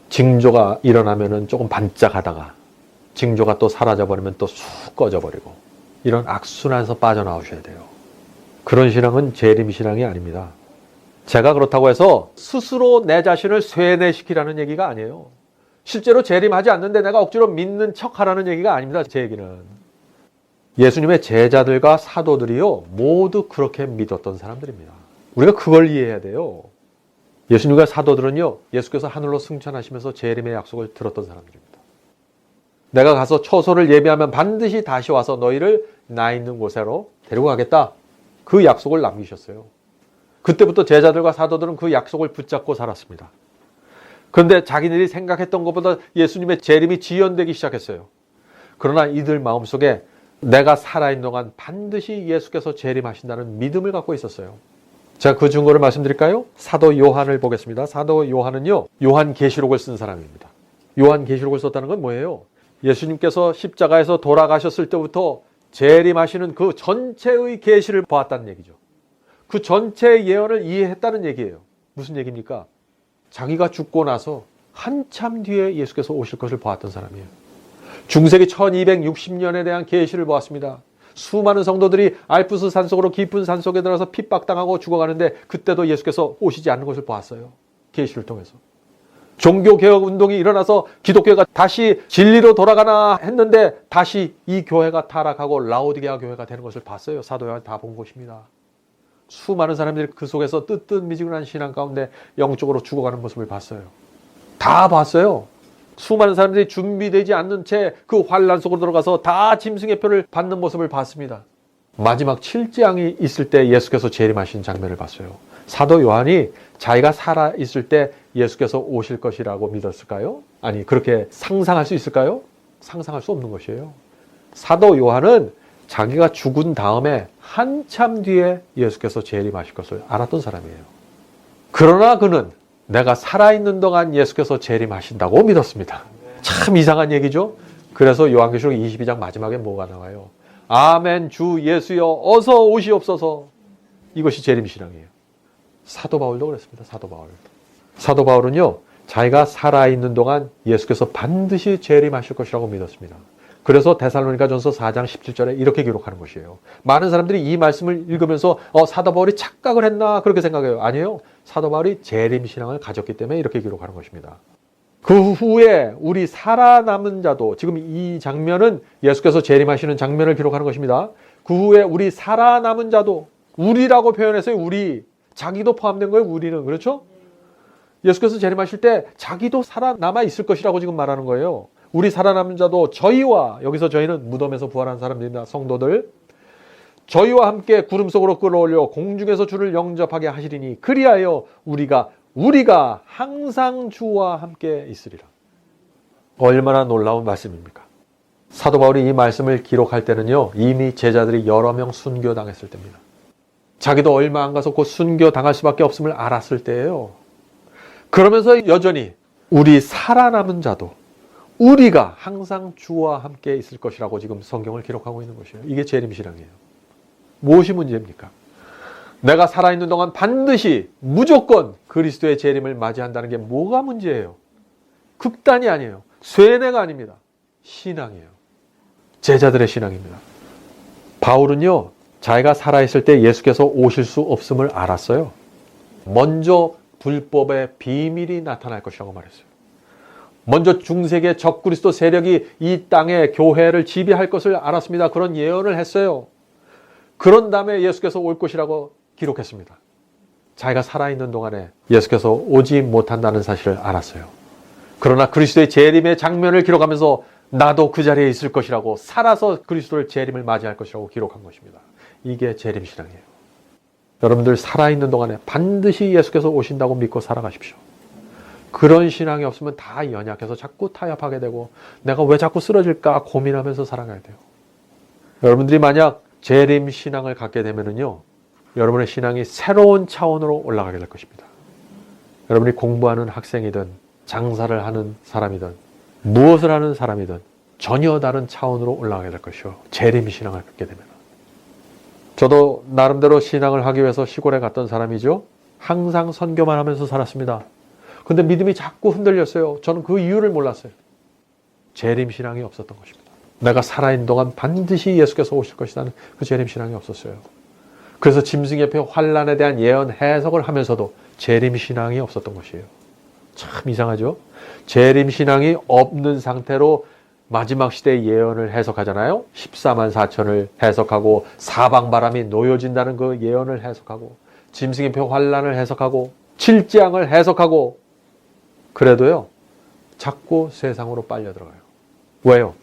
A: 징조가 일어나면은 조금 반짝하다가 징조가 또 사라져버리면 또 쑥 꺼져버리고, 이런 악순환에서 빠져나오셔야 돼요. 그런 신앙은 재림신앙이 아닙니다. 제가 그렇다고 해서 스스로 내 자신을 쇠뇌시키라는 얘기가 아니에요. 실제로 재림하지 않는데 내가 억지로 믿는 척하라는 얘기가 아닙니다. 제 얘기는. 예수님의 제자들과 사도들이요, 모두 그렇게 믿었던 사람들입니다. 우리가 그걸 이해해야 돼요. 예수님과 사도들은요, 예수께서 하늘로 승천하시면서 재림의 약속을 들었던 사람들입니다. 내가 가서 처소를 예비하면 반드시 다시 와서 너희를 나 있는 곳으로 데리고 가겠다. 그 약속을 남기셨어요. 그때부터 제자들과 사도들은 그 약속을 붙잡고 살았습니다. 그런데 자기들이 생각했던 것보다 예수님의 재림이 지연되기 시작했어요. 그러나 이들 마음속에 내가 살아있는 동안 반드시 예수께서 재림하신다는 믿음을 갖고 있었어요. 제가 그 증거를 말씀드릴까요? 사도 요한을 보겠습니다. 사도 요한은요, 요한계시록을 쓴 사람입니다. 요한계시록을 썼다는 건 뭐예요? 예수님께서 십자가에서 돌아가셨을 때부터 재림하시는 그 전체의 계시를 보았다는 얘기죠. 그 전체의 예언을 이해했다는 얘기예요. 무슨 얘기입니까? 자기가 죽고 나서 한참 뒤에 예수께서 오실 것을 보았던 사람이에요. 중세기 1260년에 대한 계시를 보았습니다. 수많은 성도들이 알프스 산속으로 깊은 산속에 들어서 핍박당하고 죽어가는데 그때도 예수께서 오시지 않는 것을 보았어요. 계시를 통해서. 종교개혁 운동이 일어나서 기독교가 다시 진리로 돌아가나 했는데 다시 이 교회가 타락하고 라오디게아 교회가 되는 것을 봤어요. 사도 요한이 다 본 것입니다. 수많은 사람들이 그 속에서 뜨뜻미지근한 신앙 가운데 영적으로 죽어가는 모습을 봤어요. 다 봤어요. 수많은 사람들이 준비되지 않는 채 그 환란 속으로 들어가서 다 짐승의 표를 받는 모습을 봤습니다. 마지막 7재앙이 있을 때 예수께서 재림하신 장면을 봤어요. 사도 요한이 자기가 살아있을 때 예수께서 오실 것이라고 믿었을까요? 아니, 그렇게 상상할 수 있을까요? 상상할 수 없는 것이에요. 사도 요한은 자기가 죽은 다음에 한참 뒤에 예수께서 재림하실 것을 알았던 사람이에요. 그러나 그는 내가 살아있는 동안 예수께서 재림하신다고 믿었습니다. 참 이상한 얘기죠? 그래서 요한계시록 22장 마지막에 뭐가 나와요? 아멘 주 예수여 어서 오시옵소서. 이것이 재림신앙이에요. 사도 바울도 그랬습니다. 사도 바울. 사도 바울은요, 자기가 살아있는 동안 예수께서 반드시 재림하실 것이라고 믿었습니다. 그래서 데살로니가전서 4장 17절에 이렇게 기록하는 것이에요. 많은 사람들이 이 말씀을 읽으면서 사도 바울이 착각을 했나 그렇게 생각해요. 아니에요. 사도 바울이 재림신앙을 가졌기 때문에 이렇게 기록하는 것입니다. 그 후에 우리 살아남은 자도, 지금 이 장면은 예수께서 재림하시는 장면을 기록하는 것입니다. 그 후에 우리 살아남은 자도, 우리라고 표현했어요. 우리. 자기도 포함된 거예요. 우리는. 그렇죠? 예수께서 재림하실 때 자기도 살아남아 있을 것이라고 지금 말하는 거예요. 우리 살아남은 자도 저희와, 여기서 저희는 무덤에서 부활한 사람들입니다. 성도들. 저희와 함께 구름 속으로 끌어올려 공중에서 주를 영접하게 하시리니 그리하여 우리가 항상 주와 함께 있으리라. 얼마나 놀라운 말씀입니까? 사도 바울이 이 말씀을 기록할 때는요, 이미 제자들이 여러 명 순교당했을 때입니다. 자기도 얼마 안 가서 곧 순교당할 수밖에 없음을 알았을 때예요. 그러면서 여전히 우리 살아남은 자도 우리가 항상 주와 함께 있을 것이라고 지금 성경을 기록하고 있는 것이에요. 이게 재림신앙이에요. 무엇이 문제입니까? 내가 살아있는 동안 반드시 무조건 그리스도의 재림을 맞이한다는 게 뭐가 문제예요? 극단이 아니에요. 쇠뇌가 아닙니다. 신앙이에요. 제자들의 신앙입니다. 바울은요, 자기가 살아있을 때 예수께서 오실 수 없음을 알았어요. 먼저 불법의 비밀이 나타날 것이라고 말했어요. 먼저 중세계 적그리스도 세력이 이 땅에 교회를 지배할 것을 알았습니다. 그런 예언을 했어요. 그런 다음에 예수께서 올 것이라고 기록했습니다. 자기가 살아있는 동안에 예수께서 오지 못한다는 사실을 알았어요. 그러나 그리스도의 재림의 장면을 기록하면서 나도 그 자리에 있을 것이라고, 살아서 그리스도의 재림을 맞이할 것이라고 기록한 것입니다. 이게 재림신앙이에요. 여러분들 살아있는 동안에 반드시 예수께서 오신다고 믿고 살아가십시오. 그런 신앙이 없으면 다 연약해서 자꾸 타협하게 되고 내가 왜 자꾸 쓰러질까 고민하면서 살아가야 돼요. 여러분들이 만약 재림신앙을 갖게 되면요, 여러분의 신앙이 새로운 차원으로 올라가게 될 것입니다. 여러분이 공부하는 학생이든 장사를 하는 사람이든 무엇을 하는 사람이든 전혀 다른 차원으로 올라가게 될 것이요. 재림신앙을 갖게 되면. 저도 나름대로 신앙을 하기 위해서 시골에 갔던 사람이죠. 항상 선교만 하면서 살았습니다. 근데 믿음이 자꾸 흔들렸어요. 저는 그 이유를 몰랐어요. 재림신앙이 없었던 것입니다. 내가 살아있는 동안 반드시 예수께서 오실 것이라는 그 재림신앙이 없었어요. 그래서 짐승의 표 환란에 대한 예언 해석을 하면서도 재림신앙이 없었던 것이에요. 참 이상하죠? 재림신앙이 없는 상태로 마지막 시대의 예언을 해석하잖아요. 14만 4천을 해석하고 사방바람이 놓여진다는 그 예언을 해석하고 짐승의 표 환란을 해석하고 7재앙을 해석하고, 그래도요 자꾸 세상으로 빨려 들어가요. 왜요?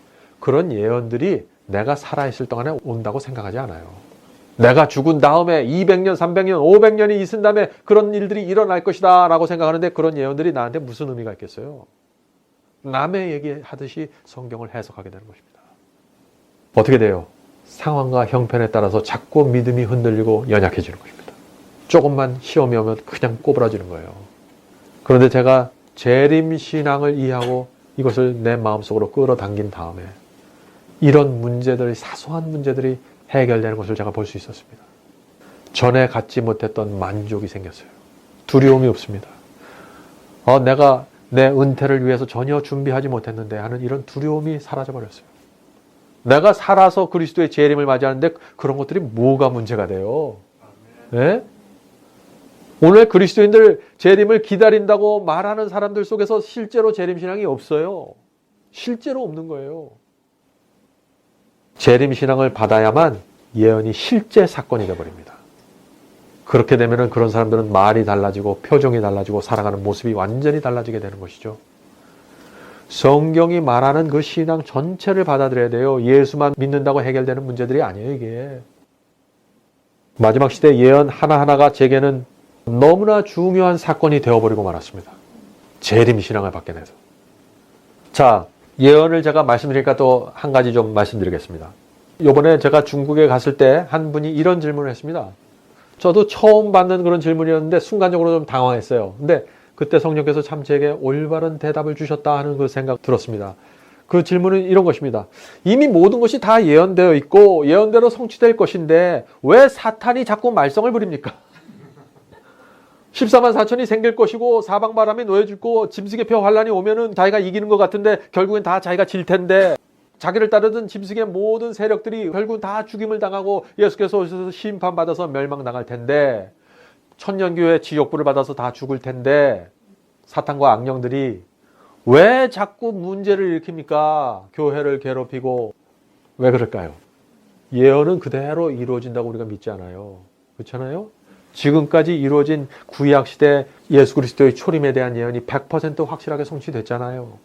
A: 그런 예언들이 내가 살아있을 동안에 온다고 생각하지 않아요. 내가 죽은 다음에 200년, 300년, 500년이 있은 다음에 그런 일들이 일어날 것이다 라고 생각하는데 그런 예언들이 나한테 무슨 의미가 있겠어요? 남의 얘기하듯이 성경을 해석하게 되는 것입니다. 어떻게 돼요? 상황과 형편에 따라서 자꾸 믿음이 흔들리고 연약해지는 것입니다. 조금만 시험이 오면 그냥 꼬부라지는 거예요. 그런데 제가 재림신앙을 이해하고 이것을 내 마음속으로 끌어당긴 다음에 이런 문제들이, 사소한 문제들이 해결되는 것을 제가 볼 수 있었습니다. 전에 갖지 못했던 만족이 생겼어요. 두려움이 없습니다. 내가 내 은퇴를 위해서 전혀 준비하지 못했는데 하는 이런 두려움이 사라져버렸어요. 내가 살아서 그리스도의 재림을 맞이하는데 그런 것들이 뭐가 문제가 돼요? 네? 오늘 그리스도인들 재림을 기다린다고 말하는 사람들 속에서 실제로 재림신앙이 없어요. 실제로 없는 거예요. 재림신앙을 받아야만 예언이 실제 사건이 되어버립니다. 그렇게 되면 그런 사람들은 말이 달라지고 표정이 달라지고 살아가는 모습이 완전히 달라지게 되는 것이죠. 성경이 말하는 그 신앙 전체를 받아들여야 돼요. 예수만 믿는다고 해결되는 문제들이 아니에요, 이게. 마지막 시대 예언 하나하나가 제게는 너무나 중요한 사건이 되어버리고 말았습니다. 재림신앙을 받게 돼서. 자, 예언을 제가 말씀드리니까 또 한 가지 좀 말씀드리겠습니다. 이번에 제가 중국에 갔을 때 한 분이 이런 질문을 했습니다. 저도 처음 받는 그런 질문이었는데 순간적으로 좀 당황했어요. 근데 그때 성령께서 참 제게 올바른 대답을 주셨다 하는 그 생각 들었습니다. 그 질문은 이런 것입니다. 이미 모든 것이 다 예언되어 있고 예언대로 성취될 것인데 왜 사탄이 자꾸 말썽을 부립니까? 14만 4천이 생길 것이고 사방바람이 놓여지고 짐승의 표 환란이 오면은 자기가 이기는 것 같은데 결국엔 다 자기가 질 텐데, 자기를 따르던 짐승의 모든 세력들이 결국 다 죽임을 당하고 예수께서 오셔서 심판받아서 멸망당할 텐데, 천년교회 지옥불을 받아서 다 죽을 텐데, 사탄과 악령들이 왜 자꾸 문제를 일으킵니까? 교회를 괴롭히고. 왜 그럴까요? 예언은 그대로 이루어진다고 우리가 믿지 않아요. 그렇잖아요? 지금까지 이루어진 구약시대 예수 그리스도의 초림에 대한 예언이 100% 확실하게 성취됐잖아요.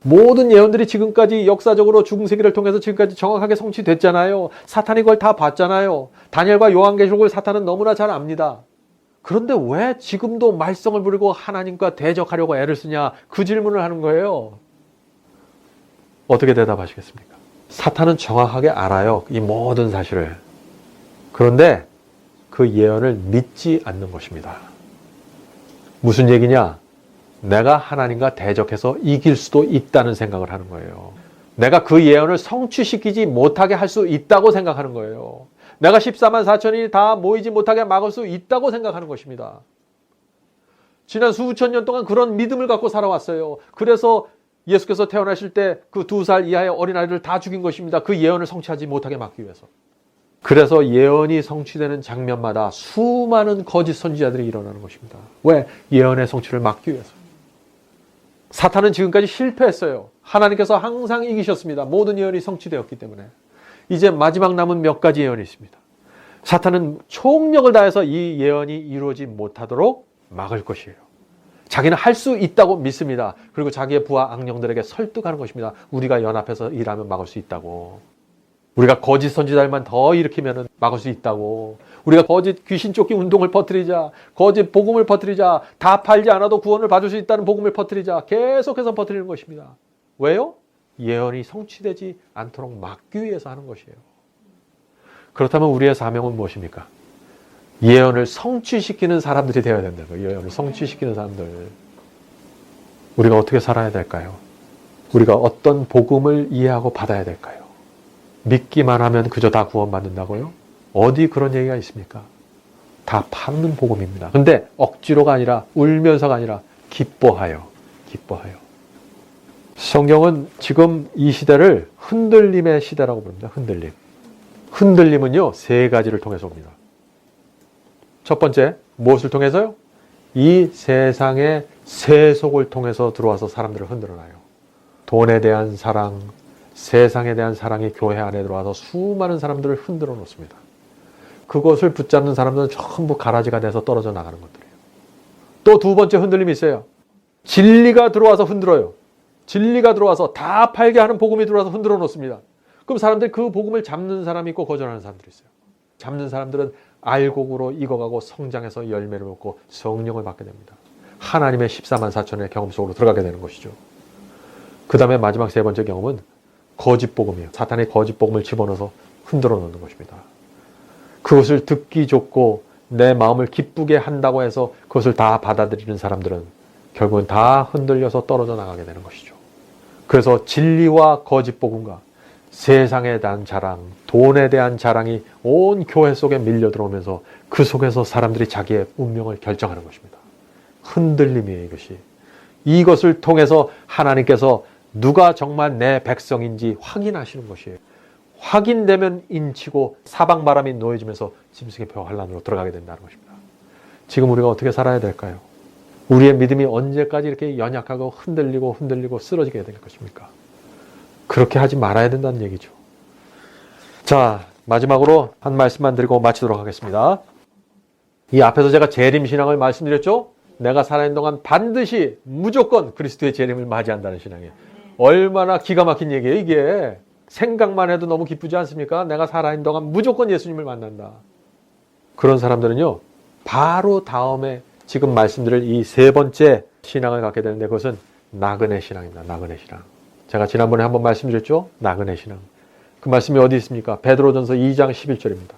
A: 모든 예언들이 지금까지 역사적으로 중세기를 통해서 지금까지 정확하게 성취됐잖아요. 사탄이 그걸 다 봤잖아요. 다니엘과 요한계시록을 사탄은 너무나 잘 압니다. 그런데 왜 지금도 말썽을 부리고 하나님과 대적하려고 애를 쓰냐? 그 질문을 하는 거예요. 어떻게 대답하시겠습니까? 사탄은 정확하게 알아요. 이 모든 사실을. 그런데 그 예언을 믿지 않는 것입니다. 무슨 얘기냐? 내가 하나님과 대적해서 이길 수도 있다는 생각을 하는 거예요. 내가 그 예언을 성취시키지 못하게 할 수 있다고 생각하는 거예요. 내가 14만 4천이 다 모이지 못하게 막을 수 있다고 생각하는 것입니다. 지난 수천 년 동안 그런 믿음을 갖고 살아왔어요. 그래서 예수께서 태어나실 때 그 2살 이하의 어린아이를 다 죽인 것입니다. 그 예언을 성취하지 못하게 막기 위해서. 그래서 예언이 성취되는 장면마다 수많은 거짓 선지자들이 일어나는 것입니다. 왜? 예언의 성취를 막기 위해서. 사탄은 지금까지 실패했어요. 하나님께서 항상 이기셨습니다. 모든 예언이 성취되었기 때문에. 이제 마지막 남은 몇 가지 예언이 있습니다. 사탄은 총력을 다해서 이 예언이 이루어지지 못하도록 막을 것이에요. 자기는 할 수 있다고 믿습니다. 그리고 자기의 부하 악령들에게 설득하는 것입니다. 우리가 연합해서 일하면 막을 수 있다고. 우리가 거짓 선지자들만 더 일으키면 막을 수 있다고. 우리가 거짓 귀신 쫓기 운동을 퍼뜨리자. 거짓 복음을 퍼뜨리자. 다 팔지 않아도 구원을 받을 수 있다는 복음을 퍼뜨리자. 계속해서 퍼뜨리는 것입니다. 왜요? 예언이 성취되지 않도록 막기 위해서 하는 것이에요. 그렇다면 우리의 사명은 무엇입니까? 예언을 성취시키는 사람들이 되어야 된다는 거예요. 예언을 성취시키는 사람들. 우리가 어떻게 살아야 될까요? 우리가 어떤 복음을 이해하고 받아야 될까요? 믿기만 하면 그저 다 구원받는다고요? 어디 그런 얘기가 있습니까? 다 파는 복음입니다. 근데 억지로가 아니라 울면서가 아니라 기뻐하여. 성경은 지금 이 시대를 흔들림의 시대라고 부릅니다. 흔들림. 흔들림은요, 세 가지를 통해서 옵니다. 첫 번째, 무엇을 통해서요? 이 세상의 세속을 통해서 들어와서 사람들을 흔들어놔요. 돈에 대한 사랑, 세상에 대한 사랑이 교회 안에 들어와서 수많은 사람들을 흔들어 놓습니다. 그것을 붙잡는 사람들은 전부 가라지가 돼서 떨어져 나가는 것들이에요. 또 두 번째 흔들림이 있어요. 진리가 들어와서 흔들어요. 진리가 들어와서 다 팔게 하는 복음이 들어와서 흔들어 놓습니다. 그럼 사람들이 그 복음을 잡는 사람이 있고 거절하는 사람들이 있어요. 잡는 사람들은 알곡으로 익어가고 성장해서 열매를 먹고 성령을 받게 됩니다. 하나님의 14만 4천의 경험 속으로 들어가게 되는 것이죠. 그 다음에 마지막 세 번째 경험은 거짓 복음이에요. 사탄이 거짓 복음을 집어넣어서 흔들어 놓는 것입니다. 그것을 듣기 좋고 내 마음을 기쁘게 한다고 해서 그것을 다 받아들이는 사람들은 결국은 다 흔들려서 떨어져 나가게 되는 것이죠. 그래서 진리와 거짓 복음과 세상에 대한 자랑, 돈에 대한 자랑이 온 교회 속에 밀려 들어오면서 그 속에서 사람들이 자기의 운명을 결정하는 것입니다. 흔들림이에요, 이것이. 이것을 통해서 하나님께서 누가 정말 내 백성인지 확인하시는 것이에요. 확인되면 인치고 사방바람이 놓여지면서 짐승의 표 환란으로 들어가게 된다는 것입니다. 지금 우리가 어떻게 살아야 될까요? 우리의 믿음이 언제까지 이렇게 연약하고 흔들리고 쓰러지게 될 것입니까? 그렇게 하지 말아야 된다는 얘기죠. 자, 마지막으로 한 말씀만 드리고 마치도록 하겠습니다. 이 앞에서 제가 재림신앙을 말씀드렸죠? 내가 살아있는 동안 반드시 무조건 그리스도의 재림을 맞이한다는 신앙이에요. 얼마나 기가 막힌 얘기예요, 이게. 생각만 해도 너무 기쁘지 않습니까? 내가 살아있는 동안 무조건 예수님을 만난다. 그런 사람들은요, 바로 다음에 지금 말씀드릴 이 세 번째 신앙을 갖게 되는데 그것은 나그네 신앙입니다. 나그네 신앙. 제가 지난번에 한번 말씀드렸죠? 나그네 신앙. 그 말씀이 어디 있습니까? 베드로전서 2장 11절입니다.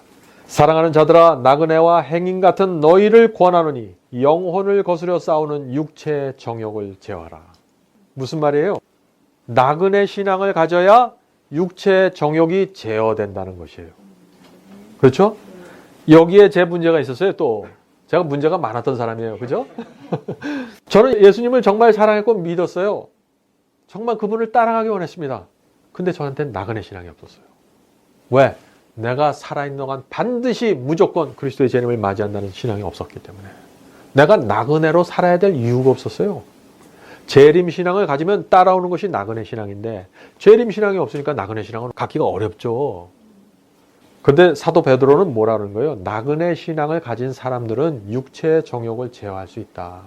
A: 사랑하는 자들아, 나그네와 행인 같은 너희를 권하노니 영혼을 거스려 싸우는 육체의 정욕을 제어하라. 무슨 말이에요? 나그네 신앙을 가져야 육체의 정욕이 제어된다는 것이에요. 그렇죠? 여기에 제 문제가 있었어요. 또 제가 문제가 많았던 사람이에요. 그죠? 저는 예수님을 정말 사랑했고 믿었어요. 정말 그분을 따라가기 원했습니다. 근데 저한테는 나그네 신앙이 없었어요. 왜? 내가 살아있는 동안 반드시 무조건 그리스도의 재림을 맞이한다는 신앙이 없었기 때문에. 내가 나그네로 살아야 될 이유가 없었어요. 재림 신앙을 가지면 따라오는 것이 나그네 신앙인데 재림 신앙이 없으니까 나그네 신앙은 갖기가 어렵죠. 그런데 사도 베드로는 뭐라는 거예요? 나그네 신앙을 가진 사람들은 육체의 정욕을 제어할 수 있다.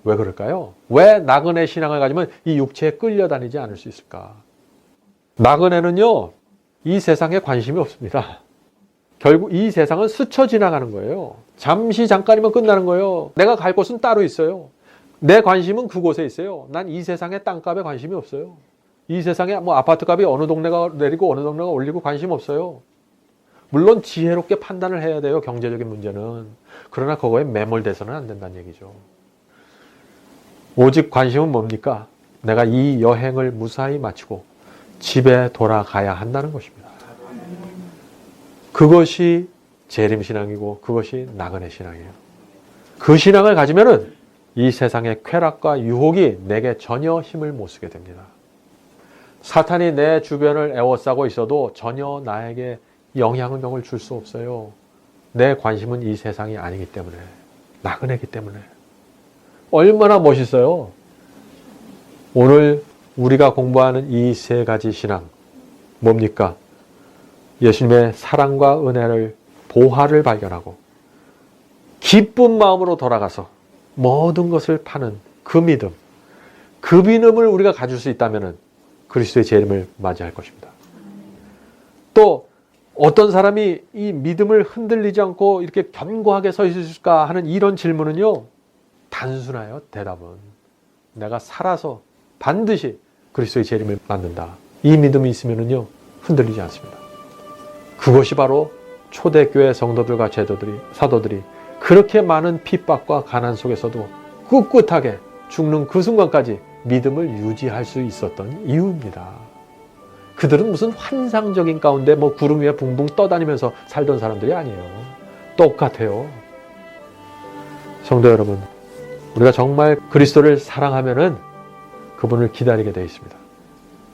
A: 왜 그럴까요? 왜 나그네 신앙을 가지면 이 육체에 끌려다니지 않을 수 있을까? 나그네는요, 이 세상에 관심이 없습니다. 결국 이 세상은 스쳐 지나가는 거예요. 잠시 잠깐이면 끝나는 거예요. 내가 갈 곳은 따로 있어요. 내 관심은 그곳에 있어요. 난 이 세상의 땅값에 관심이 없어요. 이 세상에 뭐 아파트값이 어느 동네가 내리고 어느 동네가 올리고 관심 없어요. 물론 지혜롭게 판단을 해야 돼요. 경제적인 문제는. 그러나 그거에 매몰돼서는 안 된다는 얘기죠. 오직 관심은 뭡니까? 내가 이 여행을 무사히 마치고 집에 돌아가야 한다는 것입니다. 그것이 재림신앙이고 그것이 나그네 신앙이에요. 그 신앙을 가지면은 이 세상의 쾌락과 유혹이 내게 전혀 힘을 못 쓰게 됩니다. 사탄이 내 주변을 에워싸고 있어도 전혀 나에게 영향력을 줄 수 없어요. 내 관심은 이 세상이 아니기 때문에, 나그네이기 때문에. 얼마나 멋있어요. 오늘 우리가 공부하는 이 세 가지 신앙, 뭡니까? 예수님의 사랑과 은혜를, 보화를 발견하고 기쁜 마음으로 돌아가서 모든 것을 파는 그 믿음, 그 믿음을 우리가 가질 수 있다면 그리스도의 재림을 맞이할 것입니다. 또 어떤 사람이 이 믿음을 흔들리지 않고 이렇게 견고하게 서 있을까 하는 이런 질문은요, 단순해요. 대답은 내가 살아서 반드시 그리스도의 재림을 맞는다. 이 믿음이 있으면요 흔들리지 않습니다. 그것이 바로 초대교회 성도들과 사도들이 그렇게 많은 핍박과 가난 속에서도 꿋꿋하게 죽는 그 순간까지 믿음을 유지할 수 있었던 이유입니다. 그들은 무슨 환상적인 가운데 뭐 구름 위에 붕붕 떠다니면서 살던 사람들이 아니에요. 똑같아요. 성도 여러분, 우리가 정말 그리스도를 사랑하면은 그분을 기다리게 되어 있습니다.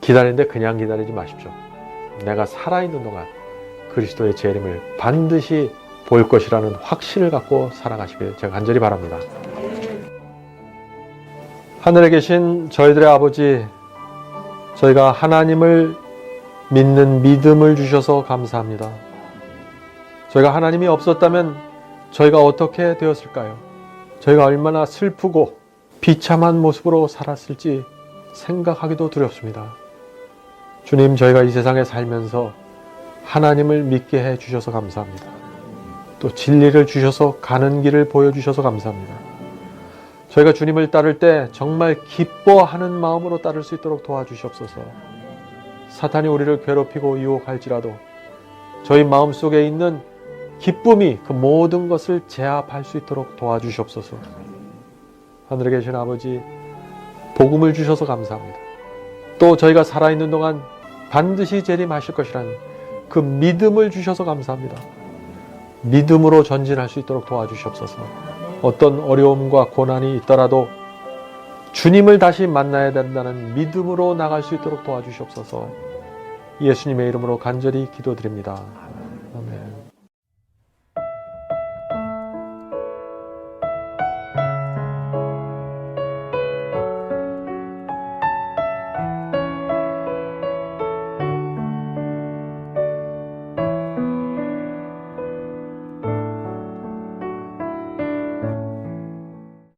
A: 기다리는데 그냥 기다리지 마십시오. 내가 살아있는 동안 그리스도의 재림을 반드시 볼 것이라는 확신을 갖고 살아가시길 제가 간절히 바랍니다. 하늘에 계신 저희들의 아버지, 저희가 하나님을 믿는 믿음을 주셔서 감사합니다. 저희가 하나님이 없었다면 저희가 어떻게 되었을까요? 저희가 얼마나 슬프고 비참한 모습으로 살았을지 생각하기도 두렵습니다. 주님, 저희가 이 세상에 살면서 하나님을 믿게 해 주셔서 감사합니다. 또 진리를 주셔서 가는 길을 보여주셔서 감사합니다. 저희가 주님을 따를 때 정말 기뻐하는 마음으로 따를 수 있도록 도와주시옵소서. 사탄이 우리를 괴롭히고 유혹할지라도 저희 마음속에 있는 기쁨이 그 모든 것을 제압할 수 있도록 도와주시옵소서. 하늘에 계신 아버지, 복음을 주셔서 감사합니다. 또 저희가 살아있는 동안 반드시 재림하실 것이라는 그 믿음을 주셔서 감사합니다. 믿음으로 전진할 수 있도록 도와주시옵소서. 어떤 어려움과 고난이 있더라도 주님을 다시 만나야 된다는 믿음으로 나갈 수 있도록 도와주시옵소서. 예수님의 이름으로 간절히 기도드립니다. 아멘.